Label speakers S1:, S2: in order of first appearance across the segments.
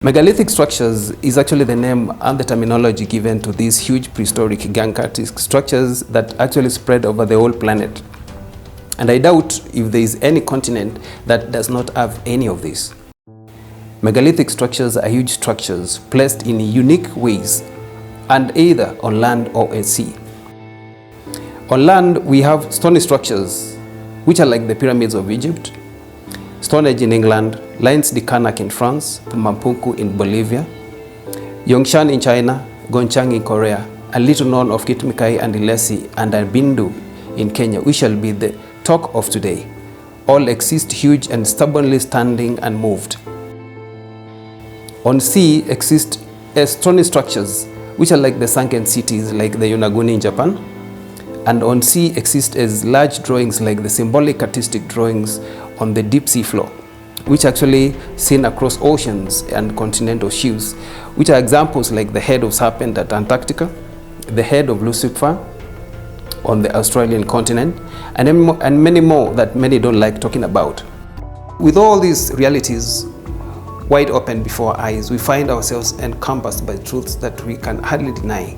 S1: Megalithic structures is actually the name and the terminology given to these huge prehistoric gigantic structures that actually spread over the whole planet. And I doubt if there is any continent that does not have any of these. Megalithic structures are huge structures placed in unique ways and either on land or at sea. On land, we have stone structures, which are like the pyramids of Egypt, Stonehenge in England, Lines de Karnak in France, Mampunku in Bolivia, Yongshan in China, Gonchang in Korea, and little known of KIT-MIKAYI and Ilesi and Abindu in Kenya, which shall be the talk of today. All exist huge and stubbornly standing and moved. On sea exist stone structures, which are like the sunken cities like the Yonaguni in Japan, and on sea exist as large drawings like the symbolic artistic drawings on the deep sea floor, which actually seen across oceans and continental shields, which are examples like the head of serpent at Antarctica, the head of Lucifer on the Australian continent, and many more that many don't like talking about. With all these realities wide open before our eyes, we find ourselves encompassed by truths that we can hardly deny.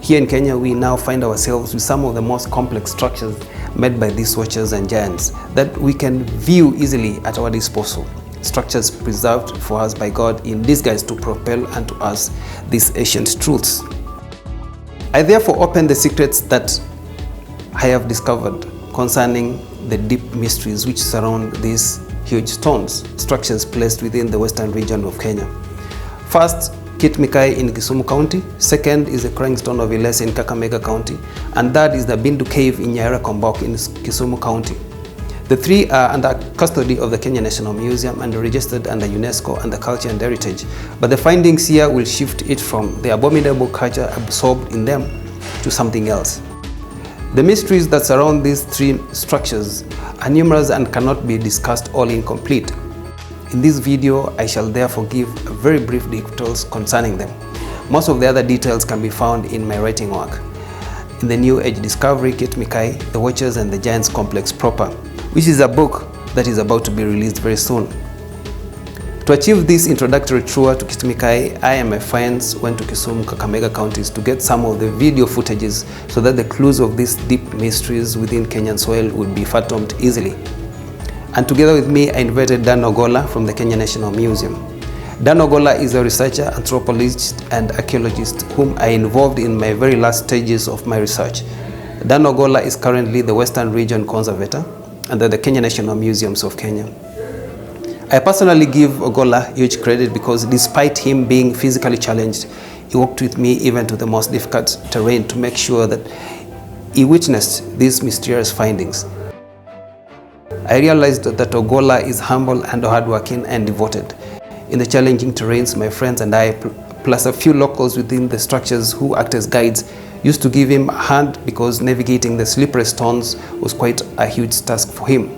S1: Here in Kenya, we now find ourselves with some of the most complex structures made by these watchers and giants that we can view easily at our disposal. Structures preserved for us by God in disguise to propel unto us these ancient truths. I therefore open the secrets that I have discovered concerning the deep mysteries which surround these huge stones, structures placed within the western region of Kenya. First, KIT-MIKAYI in Kisumu County. Second is the crying stone of Ilesi in Kakamega County. And third is the Abindu cave in Nyahera-Kombok in Kisumu County. The three are under custody of the Kenyan National Museum and registered under UNESCO and the Culture and Heritage. But the findings here will shift it from the abominable culture absorbed in them to something else. The mysteries that surround these three structures are numerous and cannot be discussed all incomplete. In this video, I shall therefore give very brief details concerning them. Most of the other details can be found in my writing work. In the New Age Discovery, KIT-MIKAYI, The Watchers and the Giants Complex Proper, which is a book that is about to be released very soon. To achieve this introductory tour to KIT-MIKAYI, I and my friends went to Kisumu, Kakamega counties to get some of the video footages so that the clues of these deep mysteries within Kenyan soil would be fathomed easily. And together with me, I invited Dan Ogolla from the Kenyan National Museum. Dan Ogolla is a researcher, anthropologist, and archaeologist whom I involved in my very last stages of my research. Dan Ogolla is currently the Western Region Conservator under the Kenyan National Museums of Kenya. I personally give Ogolla huge credit because despite him being physically challenged, he worked with me even to the most difficult terrain to make sure that he witnessed these mysterious findings. I realized that Ogolla is humble and hardworking and devoted. In the challenging terrains, my friends and I, plus a few locals within the structures who act as guides, used to give him a hand because navigating the slippery stones was quite a huge task for him.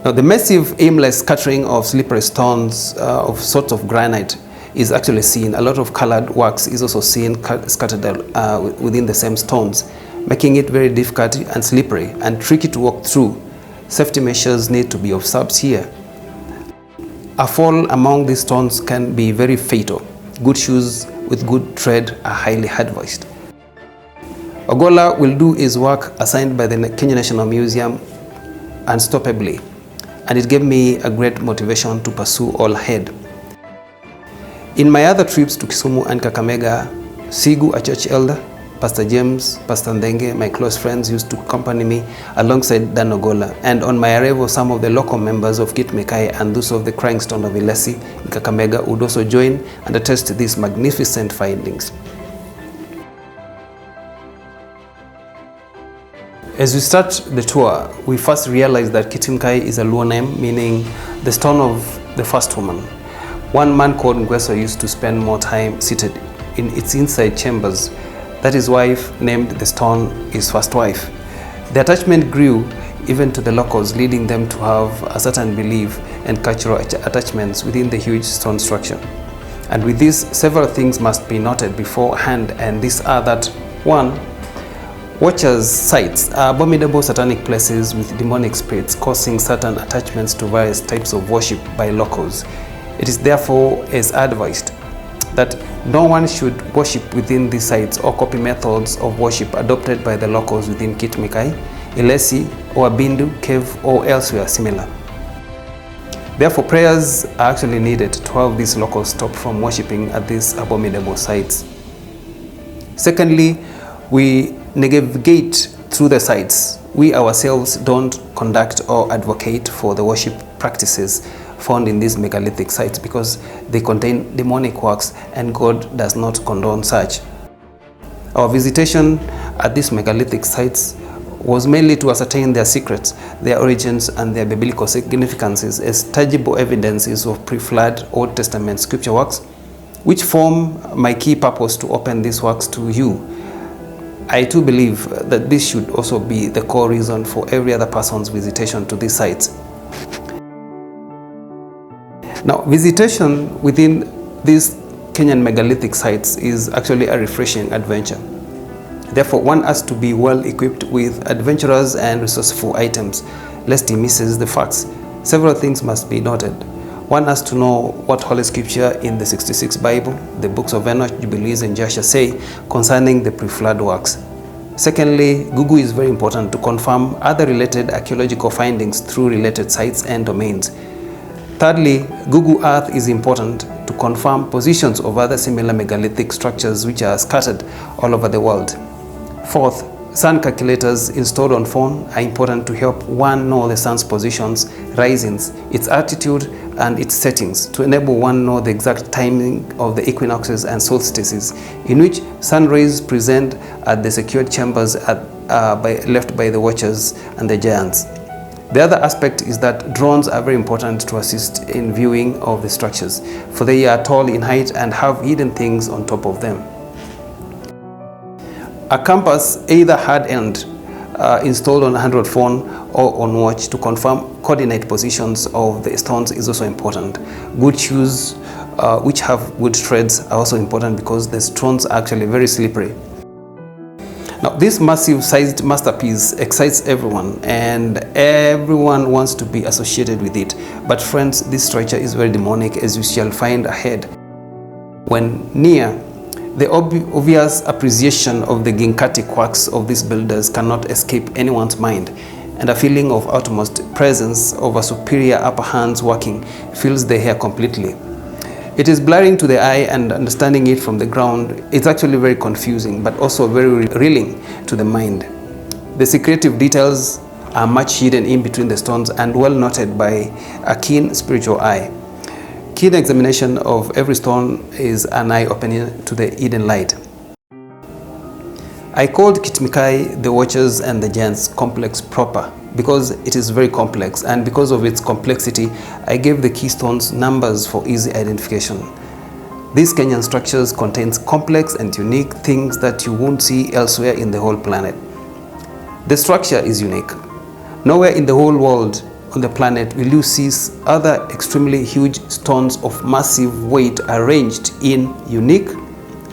S1: Now, the massive, aimless scattering of slippery stones of sorts of granite is actually seen. A lot of colored wax is also seen scattered within the same stones, making it very difficult and slippery and tricky to walk through. Safety measures need to be observed here. A fall among these stones can be very fatal. Good shoes with good tread are highly advised. Ogolla will do his work assigned by the Kenyan National Museum unstoppably, and it gave me a great motivation to pursue all ahead. In my other trips to Kisumu and Kakamega, Sigu, a church elder, Pastor James, Pastor Ndenge, my close friends used to accompany me alongside Dan Ogolla, and on my arrival, some of the local members of KIT-MIKAYI and those of the crying stone of Ilesi in Kakamega would also join and attest to these magnificent findings. As we start the tour, we first realized that KIT-MIKAYI is a Luo name, meaning the stone of the first woman. One man called Ngweso used to spend more time seated in its inside chambers. That his wife named the stone his first wife. The attachment grew even to the locals, leading them to have a certain belief and cultural attachments within the huge stone structure. And with this, several things must be noted beforehand, and these are that: 1. Watchers' sites are abominable satanic places with demonic spirits causing certain attachments to various types of worship by locals. It is therefore as advised that no one should worship within these sites or copy methods of worship adopted by the locals within KIT-MIKAYI, Ilesi or Abindu cave or elsewhere similar. Therefore, prayers are actually needed to have these locals stop from worshipping at these abominable sites. Secondly, we navigate through the sites. We ourselves don't conduct or advocate for the worship practices found in these megalithic sites because they contain demonic works and God does not condone such. Our visitation at these megalithic sites was mainly to ascertain their secrets, their origins, and their biblical significances as tangible evidences of pre-flood Old Testament scripture works, which form my key purpose to open these works to you. I too believe that this should also be the core reason for every other person's visitation to these sites. Now, visitation within these Kenyan megalithic sites is actually a refreshing adventure. Therefore, one has to be well equipped with adventurous and resourceful items, lest he misses the facts. Several things must be noted. One has to know what Holy Scripture in the 66 Bible, the books of Enoch, Jubilees, and Joshua say concerning the pre-flood works. Secondly, Google is very important to confirm other related archaeological findings through related sites and domains. Thirdly, Google Earth is important to confirm positions of other similar megalithic structures which are scattered all over the world. Fourth, sun calculators installed on phone are important to help one know the sun's positions, risings, its altitude, and its settings to enable one know the exact timing of the equinoxes and solstices in which sun rays present at the secured chambers left by the watchers and the giants. The other aspect is that drones are very important to assist in viewing of the structures, for they are tall in height and have hidden things on top of them. A compass, either hard-end, installed on Android phone or on watch to confirm coordinate positions of the stones is also important. Good shoes which have good treads are also important because the stones are actually very slippery. Now, this massive sized masterpiece excites everyone and everyone wants to be associated with it. But friends, this structure is very demonic, as you shall find ahead. When near, the obvious appreciation of the gigantic works of these builders cannot escape anyone's mind, and a feeling of utmost presence of a superior upper hands working fills the air completely. It is blurring to the eye, and understanding it from the ground is actually very confusing, but also very revealing to the mind. The secretive details are much hidden in between the stones and well noted by a keen spiritual eye. Keen examination of every stone is an eye-opening to the hidden light. I called KIT-MIKAYI the Watchers and the Giants complex proper because it is very complex, and because of its complexity, I gave the keystones numbers for easy identification. These Kenyan structures contains complex and unique things that you won't see elsewhere in the whole planet. The structure is unique. Nowhere in the whole world on the planet will you see other extremely huge stones of massive weight arranged in unique,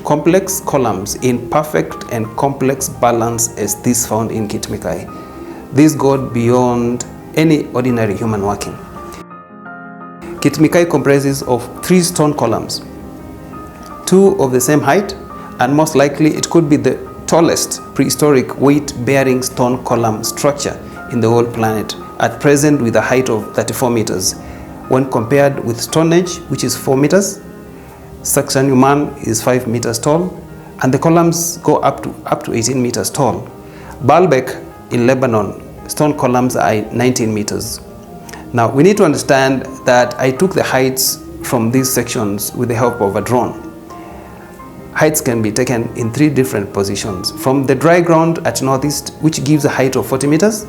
S1: complex columns in perfect and complex balance as this found in KIT-MIKAYI. This goes beyond any ordinary human working. KIT-MIKAYI comprises of 3 stone columns, 2 of the same height, and most likely it could be the tallest prehistoric weight-bearing stone column structure in the whole planet, at present with a height of 34 meters. When compared with Stonehenge, which is 4 meters, Sacsayhuaman is 5 meters tall, and the columns go up to 18 meters tall. Baalbek in Lebanon, stone columns are 19 meters. Now, we need to understand that I took the heights from these sections with the help of a drone. Heights can be taken in 3 different positions. From the dry ground at northeast, which gives a height of 40 meters,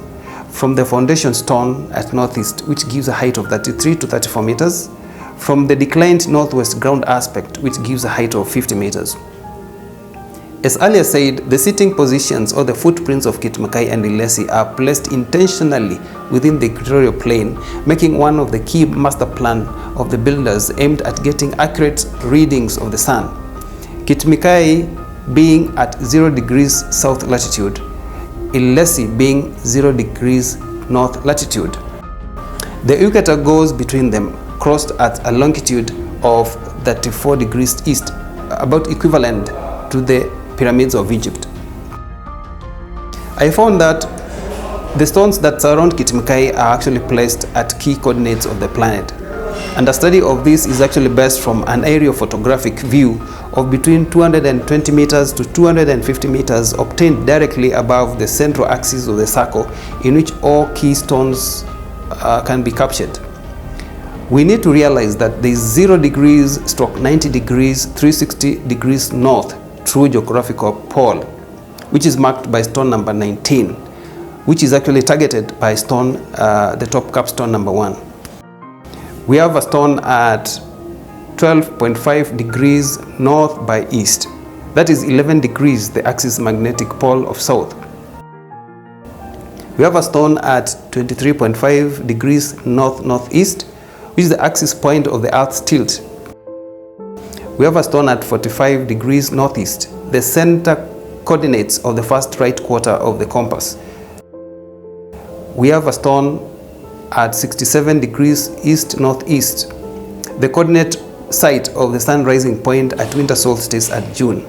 S1: from the foundation stone at northeast, which gives a height of 33 to 34 meters, from the declined northwest ground aspect, which gives a height of 50 meters. As earlier said, the sitting positions or the footprints of KIT-MIKAYI and Ilesi are placed intentionally within the equatorial plane, making one of the key master plan of the builders aimed at getting accurate readings of the sun. KIT-MIKAYI being at 0 degrees south latitude, Ilesi being 0 degrees north latitude. The equator goes between them, crossed at a longitude of 34 degrees east, about equivalent to the pyramids of Egypt. I found that the stones that surround KIT-MIKAYI are actually placed at key coordinates of the planet. And a study of this is actually based from an aerial photographic view of between 220 meters to 250 meters obtained directly above the central axis of the circle, in which all key stones can be captured. We need to realize that there is 0 degrees stroke 90 degrees 360 degrees north true geographical pole, which is marked by stone number 19, which is actually targeted by stone, the top capstone number 1. We have a stone at 12.5 degrees north by east. That is 11 degrees the axis magnetic pole of south. We have a stone at 23.5 degrees north-northeast, which is the axis point of the Earth's tilt. We have a stone at 45 degrees northeast, the center coordinates of the first right quarter of the compass. We have a stone at 67 degrees east-northeast, the coordinate site of the sun rising point at winter solstice at June.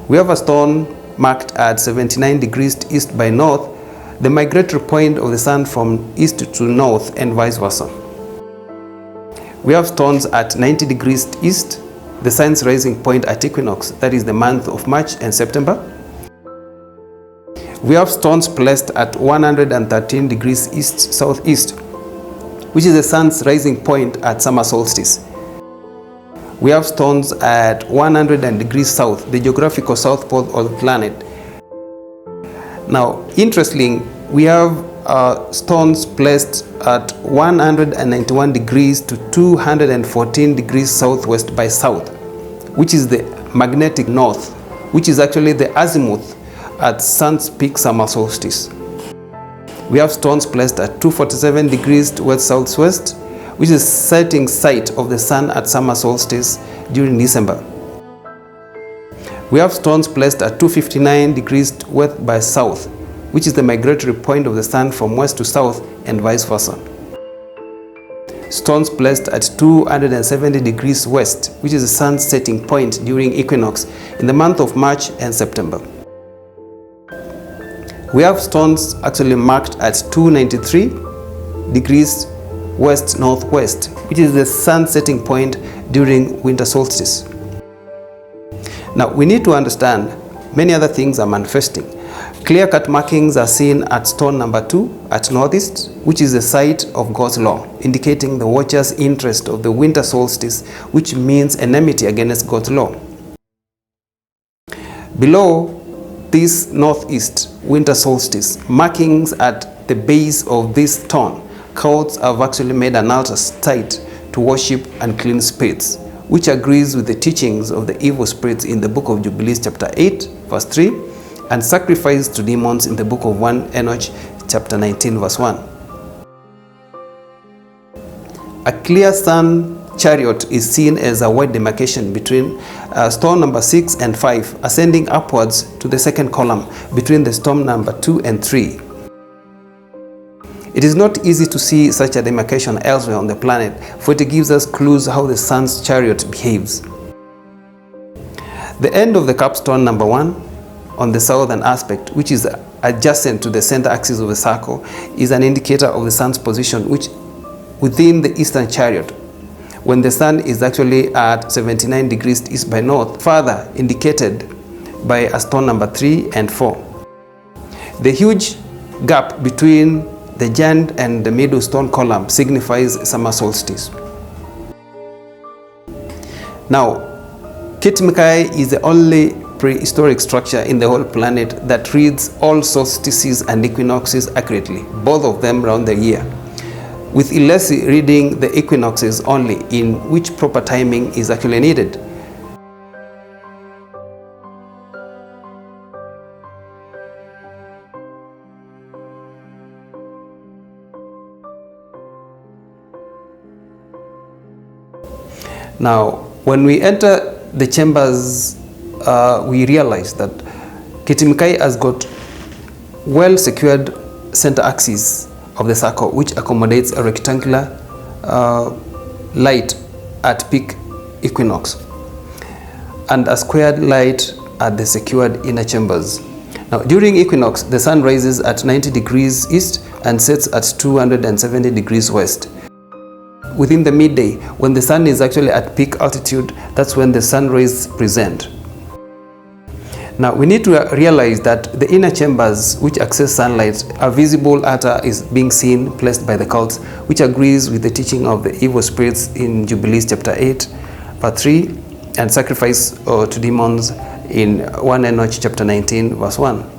S1: We have a stone marked at 79 degrees east by north, the migratory point of the sun from east to north and vice versa. We have stones at 90 degrees east, the sun's rising point at equinox, that is the month of March and September. We have stones placed at 113 degrees east-southeast, which is the sun's rising point at summer solstice. We have stones at 100 degrees south, the geographical south pole of the planet. Now, interestingly, we have stones placed at 191 degrees to 214 degrees southwest by south, which is the magnetic north, which is actually the azimuth at sun's peak summer solstice. We have stones placed at 247 degrees west-southwest, which is the setting site of the sun at summer solstice during December. We have stones placed at 259 degrees west by south, which is the migratory point of the sun from west to south and vice versa. Stones placed at 270 degrees west, which is the sun's setting point during equinox in the month of March and September. We have stones actually marked at 293 degrees west-northwest, which is the sun setting point during winter solstice. Now, we need to understand many other things are manifesting. Clear-cut markings are seen at stone number 2 at northeast, which is the site of God's law, indicating the watcher's interest of the winter solstice, which means enmity against God's law. Below this northeast winter solstice, markings at the base of this stone, cults have actually made an altar site to worship unclean spirits, which agrees with the teachings of the evil spirits in the book of Jubilees chapter 8 verse 3 and sacrifice to demons in the book of 1 Enoch chapter 19 verse 1. A clear sun chariot is seen as a wide demarcation between stone number 6 and 5, ascending upwards to the second column between the stone number 2 and 3. It is not easy to see such a demarcation elsewhere on the planet, for it gives us clues how the sun's chariot behaves. The end of the capstone number 1 on the southern aspect, which is adjacent to the center axis of the circle, is an indicator of the sun's position which within the eastern chariot, when the sun is actually at 79 degrees east by north, further indicated by a stone number 3 and 4. The huge gap between the giant and the middle stone column signifies summer solstice. Now, KIT-MIKAYI is the only prehistoric structure in the whole planet that reads all solstices and equinoxes accurately, both of them round the year, with Ilesi reading the equinoxes only, in which proper timing is actually needed. Now, when we enter the chambers, we realize that KIT-MIKAYI has got well secured center axis of the circle, which accommodates a rectangular light at peak equinox, and a squared light at the secured inner chambers. Now, during equinox, the sun rises at 90 degrees east and sets at 270 degrees west. Within the midday, when the sun is actually at peak altitude, that's when the sun rays present. Now, we need to realize that the inner chambers which access sunlight, a visible altar is being seen placed by the cults, which agrees with the teaching of the evil spirits in Jubilees chapter 8, verse 3, and sacrifice to demons in 1 Enoch chapter 19, verse 1.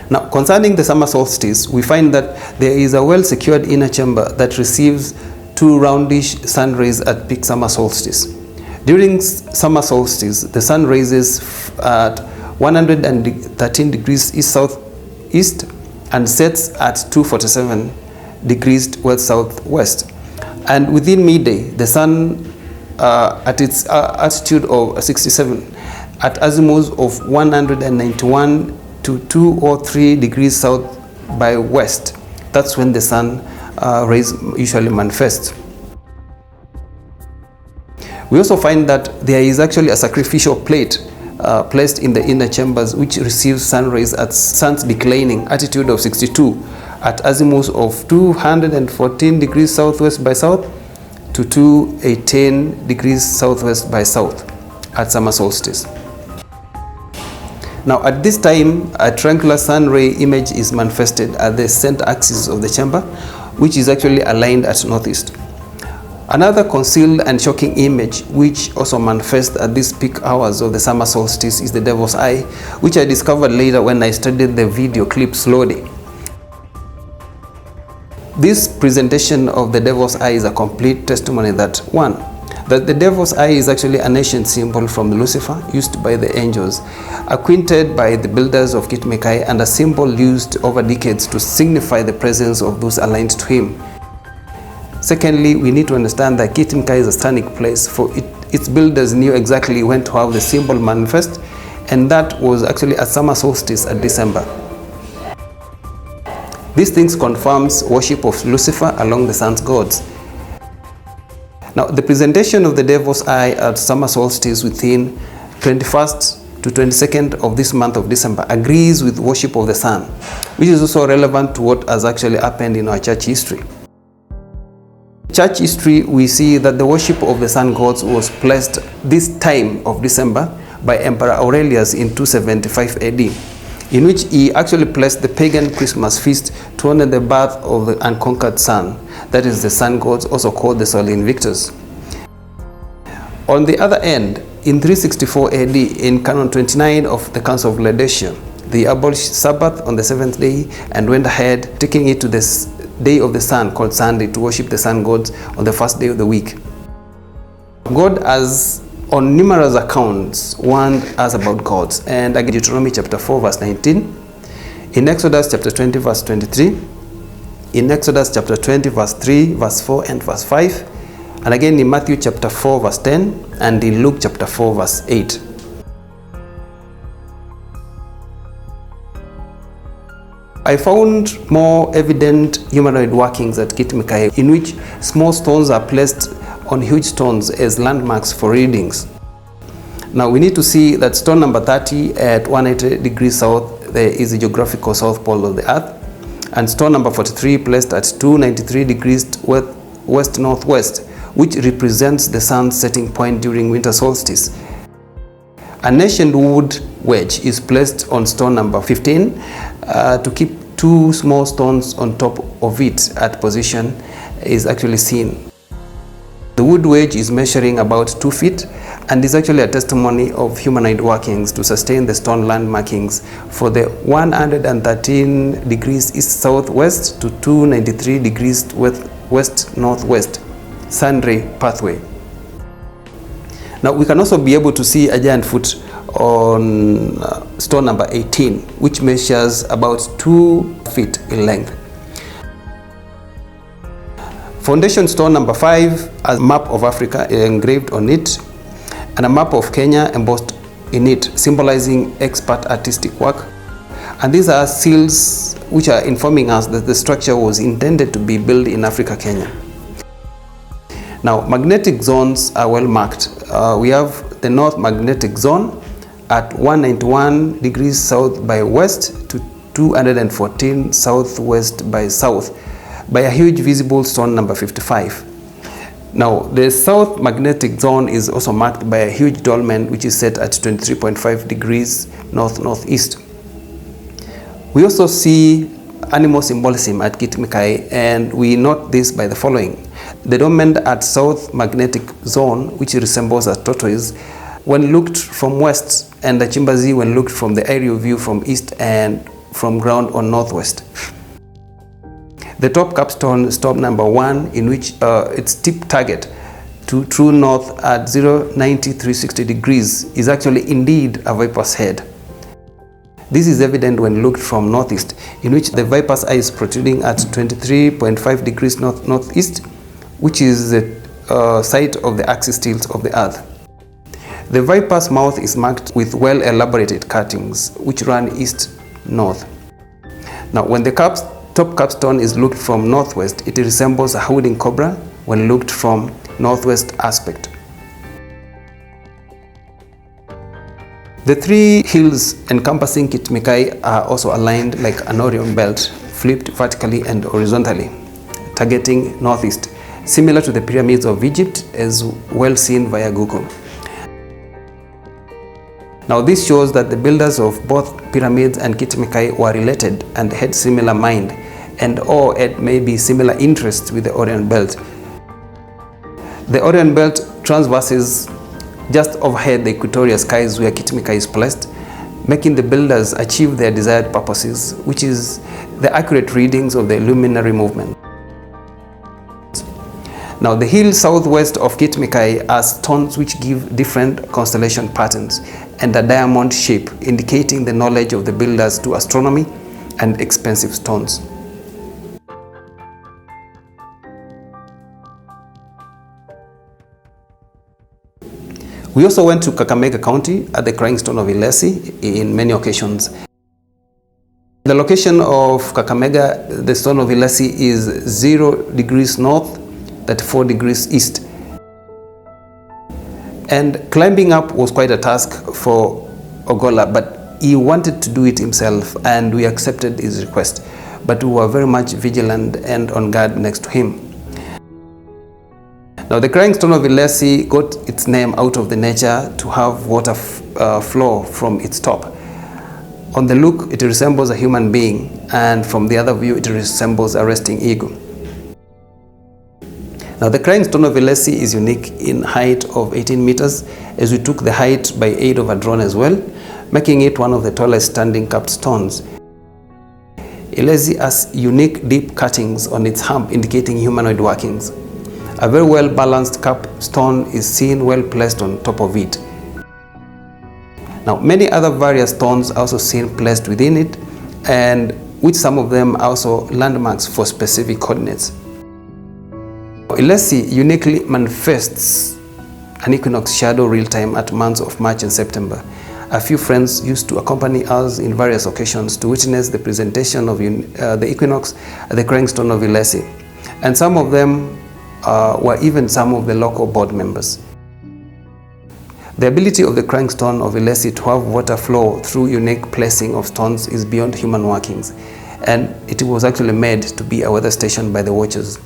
S1: Now, concerning the summer solstice, we find that there is a well-secured inner chamber that receives 2 roundish sun rays at peak summer solstice. During summer solstice, the sun rises at 113 degrees east-southeast and sets at 247 degrees west-southwest. And within midday, the sun at its altitude of 67 at azimuth of 191 to 203 degrees south by west. That's when the sun rays usually manifest. We also find that there is actually a sacrificial plate placed in the inner chambers which receives sun rays at sun's declining altitude of 62 at azimuth of 214 degrees southwest by south to 218 degrees southwest by south at summer solstice. Now, at this time, a triangular sun ray image is manifested at the center axis of the chamber, which is actually aligned at northeast. Another concealed and shocking image, which also manifests at these peak hours of the summer solstice, is the devil's eye, which I discovered later when I studied the video clip slowly. This presentation of the devil's eye is a complete testimony that, 1, that the devil's eye is actually an ancient symbol from Lucifer used by the angels, acquainted by the builders of KIT-MIKAYI, and a symbol used over decades to signify the presence of those aligned to him. Secondly, we need to understand that KIT-MIKAYI is a satanic place, for its builders knew exactly when to have the symbol manifest, and that was actually at summer solstice at December. These things confirms worship of Lucifer along the sun's gods. Now, the presentation of the devil's eye at summer solstice within 21st to 22nd of this month of December agrees with worship of the sun, which is also relevant to what has actually happened in our church history. Church history, we see that the worship of the sun gods was placed this time of December by Emperor Aurelius in 275 AD, in which he actually placed the pagan Christmas feast to honor the birth of the unconquered sun, that is the sun gods, also called the Solar Invictus. On the other end, in 364 AD, in Canon 29 of the Council of Laodicea, they abolished Sabbath on the 7th day and went ahead, taking it to the day of the sun called Sunday to worship the sun gods on the first day of the week. God has on numerous accounts warned us about gods, and again Deuteronomy chapter 4 verse 19, in Exodus chapter 20 verse 23, in Exodus chapter 20 verse 3, verse 4 and verse 5, and again in Matthew chapter 4 verse 10, and in Luke chapter 4 verse 8. I found more evident humanoid workings at KIT-MIKAYI, in which small stones are placed on huge stones as landmarks for readings. Now, we need to see that stone number 30 at 180 degrees south, there is the geographical south pole of the earth, and stone number 43 placed at 293 degrees west-northwest, which represents the sun's setting point during winter solstice. An ancient wood wedge is placed on stone number 15 to keep 2 small stones on top of it at position is actually seen. The wood wedge is measuring about 2 feet and is actually a testimony of humanoid workings to sustain the stone landmarkings for the 113 degrees east-southwest to 293 degrees west-northwest sun ray pathway. Now, we can also be able to see a giant foot on stone number 18, which measures about 2 feet in length. Foundation stone number 5 has a map of Africa engraved on it, and a map of Kenya embossed in it, symbolizing expert artistic work. And these are seals which are informing us that the structure was intended to be built in Africa, Kenya. Now, magnetic zones are well marked. We have the North Magnetic Zone at 191 degrees south by west to 214 southwest by south by a huge visible stone number 55. Now, the South Magnetic Zone is also marked by a huge dolmen which is set at 23.5 degrees north-northeast. We also see animal symbolism at KIT-MIKAYI, and we note this by the following. The dolmen at South Magnetic Zone, which resembles a tortoise, when looked from west, and the chimpanzee when looked from the aerial view from east and from ground on northwest. The top capstone stop number 1, in which its tip target to true north at 09360 degrees is actually indeed a viper's head. This is evident when looked from northeast, in which the viper's eye is protruding at 23.5 degrees northeast, which is the site of the axis tilt of the earth. The viper's mouth is marked with well-elaborated cuttings, which run east-north. Now, when the top capstone is looked from northwest, it resembles a howling cobra when looked from northwest aspect. The 3 hills encompassing KIT-MIKAYI are also aligned like an Orion belt, flipped vertically and horizontally, targeting northeast, similar to the pyramids of Egypt, as well seen via Google. Now, this shows that the builders of both pyramids and KIT-MIKAYI were related and had similar mind, and or had maybe similar interests with the Orion belt. The Orion belt transverses just overhead the equatorial skies where KIT-MIKAYI is placed, making the builders achieve their desired purposes, which is the accurate readings of the luminary movement. Now, the hills southwest of KIT-MIKAYI are stones which give different constellation patterns and a diamond shape, indicating the knowledge of the builders to astronomy and expensive stones. We also went to Kakamega County at the Crying Stone of Ilesi in many occasions. The location of Kakamega, the Stone of Ilesi, is 0 degrees north, 34 degrees east. And climbing up was quite a task for Ogola, but he wanted to do it himself, and we accepted his request. But we were very much vigilant and on guard next to him. Now, the Crying Stone of Ilesi got its name out of the nature to have water flow from its top. On the look, it resembles a human being, and from the other view, it resembles a resting eagle. Now, the Crying Stone of Ilesi is unique in height of 18 meters, as we took the height by aid of a drone as well, making it one of the tallest standing capped stones. Ilesi has unique deep cuttings on its hump, indicating humanoid workings. A very well-balanced capstone is seen well placed on top of it. Now, many other various stones are also seen placed within it, and which some of them are also landmarks for specific coordinates. Ilesi uniquely manifests an equinox shadow real-time at months of March and September. A few friends used to accompany us in various occasions to witness the presentation of the equinox at the Crying Stone of Ilesi, and some of them were even some of the local board members. The ability of the Crying Stone of Ilesi to have water flow through unique placing of stones is beyond human workings, and it was actually made to be a weather station by the watchers.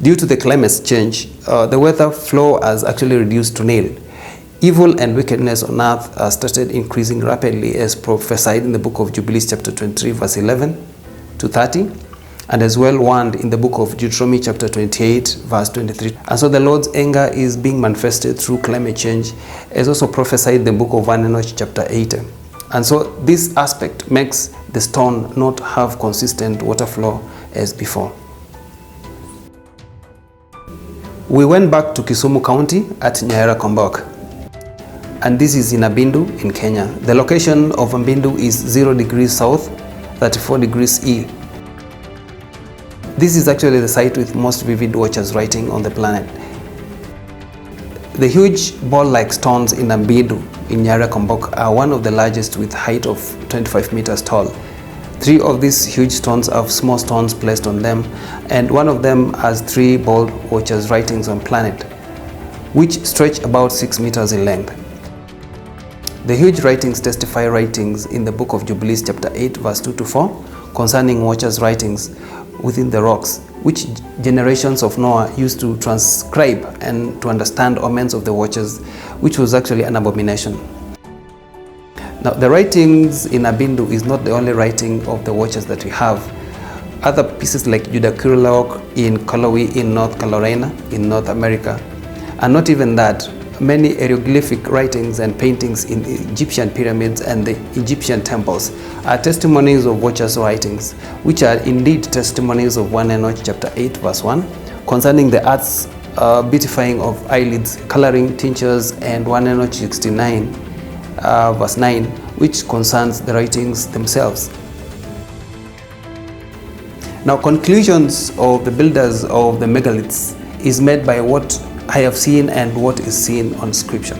S1: Due to the climate change, the weather flow has actually reduced to nil. Evil and wickedness on earth started increasing rapidly, as prophesied in the book of Jubilees chapter 23 verse 11 to 30. And as well warned in the book of Deuteronomy chapter 28 verse 23. And so the Lord's anger is being manifested through climate change, as also prophesied in the book of Enoch chapter 8. And so this aspect makes the stone not have consistent water flow as before. We went back to Kisumu County at Nyahera Kombok, and this is in Abindu in Kenya. The location of Abindu is 0 degrees south, 34 degrees east. This is actually the site with most vivid watchers writing on the planet. The huge ball-like stones in Abindu in Nyarek are one of the largest with height of 25 meters tall. 3 of these huge stones have small stones placed on them, and one of them has 3 bold watchers' writings on planet, which stretch about 6 meters in length. The huge writings testify writings in the book of Jubilees chapter 8 verse 2 to 4 concerning watchers' writings within the rocks, which generations of Noah used to transcribe and to understand omens of the watchers, which was actually an abomination. Now, the writings in Abindu is not the only writing of the watchers that we have. Other pieces like Judah Kurilok in Kolowi in North Carolina, in North America, and not even that, many hieroglyphic writings and paintings in the Egyptian pyramids and the Egyptian temples are testimonies of watchers' writings, which are indeed testimonies of 1 Enoch chapter 8 verse 1 concerning the earth's beautifying of eyelids, coloring, tinctures, and 1 Enoch 69 verse 9, which concerns the writings themselves. Now, conclusions of the builders of the megaliths is made by what I have seen and what is seen on scripture.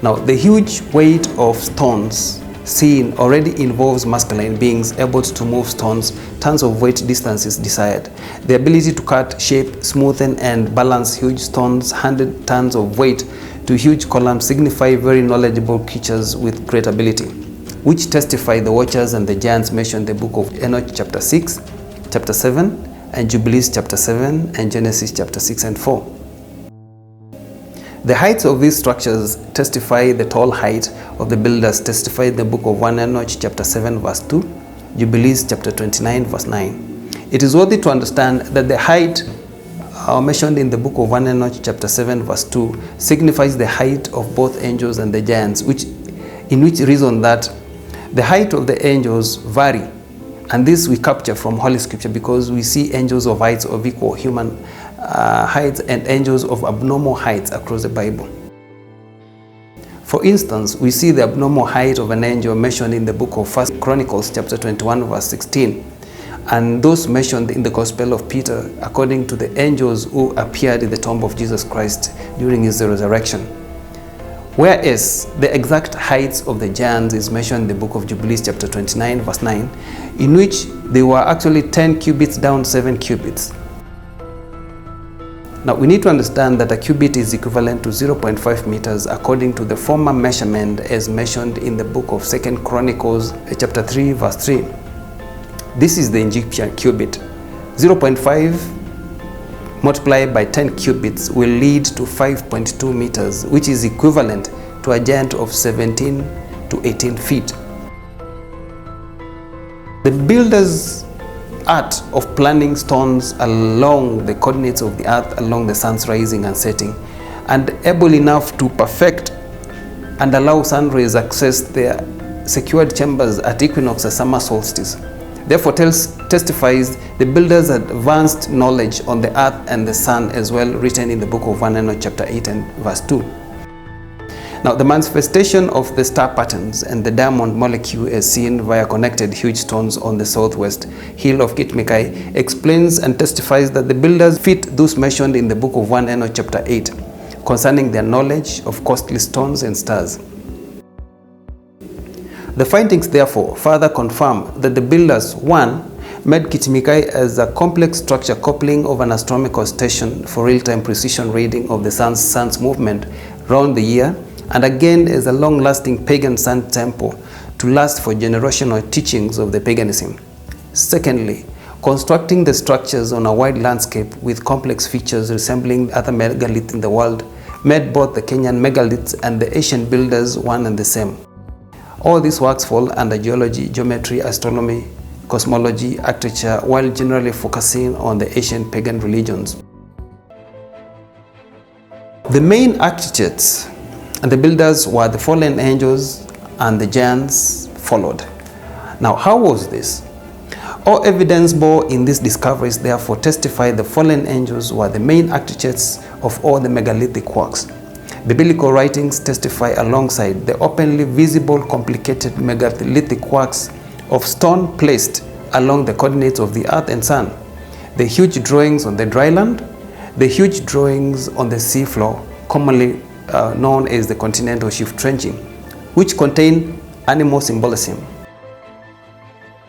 S1: Now, the huge weight of stones seen already involves masculine beings able to move stones tons of weight distances desired. The ability to cut, shape, smoothen, and balance huge stones 100 tons of weight to huge columns signify very knowledgeable creatures with great ability, which testify the watchers and the giants mentioned in the book of Enoch chapter 6, chapter 7, and Jubilees chapter 7, and Genesis chapter 6 and 4. The heights of these structures testify the tall height of the builders testify in the book of 1 Enoch chapter 7 verse 2, Jubilees chapter 29 verse 9. It is worthy to understand that the height mentioned in the book of 1 Enoch chapter 7 verse 2 signifies the height of both angels and the giants, in which reason that the height of the angels vary, and this we capture from Holy Scripture because we see angels of heights of equal human heights and angels of abnormal heights across the Bible. For instance, we see the abnormal height of an angel mentioned in the book of 1 Chronicles chapter 21 verse 16, and those mentioned in the Gospel of Peter according to the angels who appeared in the tomb of Jesus Christ during his resurrection. Whereas the exact heights of the giants is mentioned in the book of Jubilees chapter 29 verse 9, in which they were actually 10 cubits down 7 cubits. Now, we need to understand that a cubit is equivalent to 0.5 meters according to the former measurement as mentioned in the book of 2 Chronicles chapter 3 verse 3. This is the Egyptian cubit. 0.5 multiplied by 10 cubits will lead to 5.2 meters, which is equivalent to a giant of 17 to 18 feet. The builders' art of planning stones along the coordinates of the earth along the sun's rising and setting, and able enough to perfect and allow sun rays access their secured chambers at equinox and summer solstice. Therefore testifies the builders' advanced knowledge on the earth and the sun, as well written in the book of 1 Enoch chapter 8 and verse 2. Now, the manifestation of the star patterns and the diamond molecule as seen via connected huge stones on the southwest hill of KIT-MIKAYI explains and testifies that the builders fit those mentioned in the book of 1 Enoch chapter 8 concerning their knowledge of costly stones and stars. The findings therefore further confirm that the builders, 1, made KIT-MIKAYI as a complex structure coupling of an astronomical station for real-time precision reading of the sun's movement round the year, and again as a long-lasting pagan sun temple to last for generational teachings of the paganism. Secondly, constructing the structures on a wide landscape with complex features resembling other megaliths in the world made both the Kenyan megaliths and the Asian builders one and the same. All these works fall under geology, geometry, astronomy, cosmology, architecture, while generally focusing on the ancient pagan religions. The main architects and the builders were the fallen angels, and the giants followed. Now, how was this? All evidence bore in these discoveries therefore testify the fallen angels were the main architects of all the megalithic works. Biblical writings testify alongside the openly visible complicated megalithic works of stone placed along the coordinates of the earth and sun, the huge drawings on the dry land, the huge drawings on the sea floor, commonly known as the continental shift trenching, which contain animal symbolism.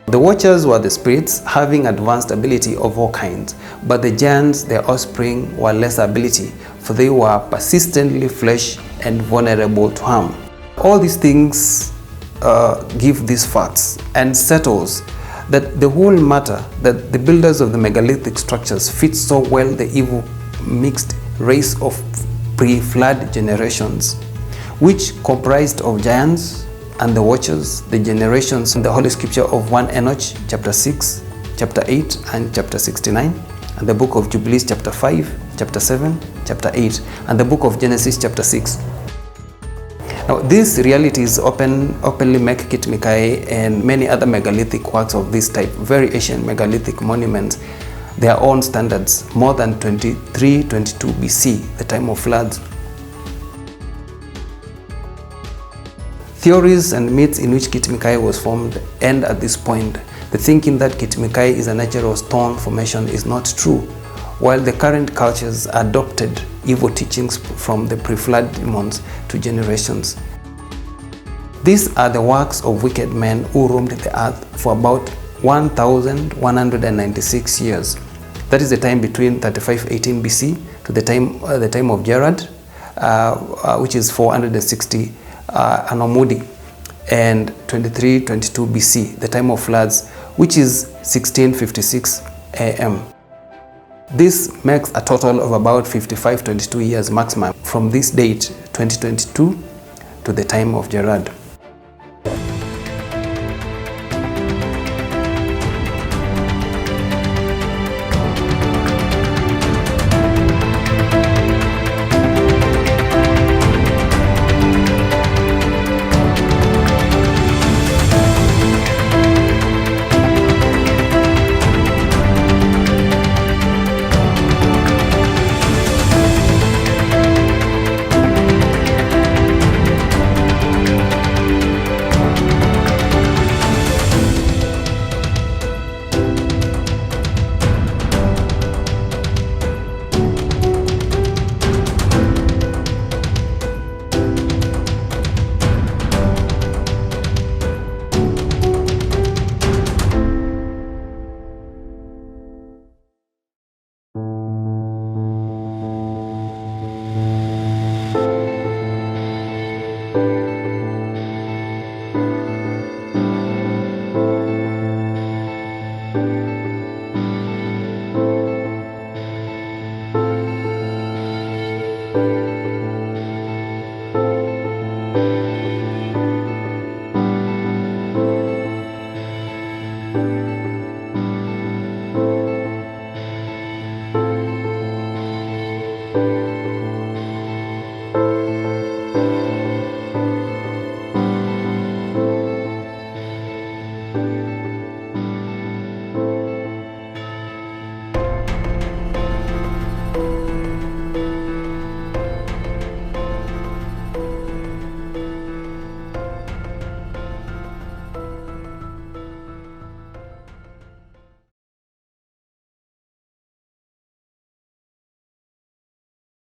S1: The Watchers were the spirits having advanced ability of all kinds, but the giants, their offspring, were lesser ability, for they were persistently flesh and vulnerable to harm. All these things give these facts and settles that the whole matter, that the builders of the megalithic structures fit so well the evil mixed race of pre-flood generations, which comprised of giants and the Watchers, the generations in the Holy Scripture of 1 Enoch chapter 6, chapter 8 and chapter 69, and the book of Jubilees chapter 5, chapter 7, chapter 8, and the book of Genesis chapter 6. Now, these realities openly make KIT-MIKAYI and many other megalithic works of this type, very ancient megalithic monuments, their own standards, more than 2322 BC, the time of floods. Theories and myths in which KIT-MIKAYI was formed end at this point. The thinking that KIT-MIKAYI is a natural stone formation is not true, while the current cultures adopted evil teachings from the pre-flood demons to generations. These are the works of wicked men who roamed the earth for about 1,196 years. That is the time between 3518 BC to the time of Jared, which is 460 Anomudi, and 2322 BC, the time of floods, which is 1656 AM. This makes a total of about 5522 years maximum from this date, 2022, to the time of Jared.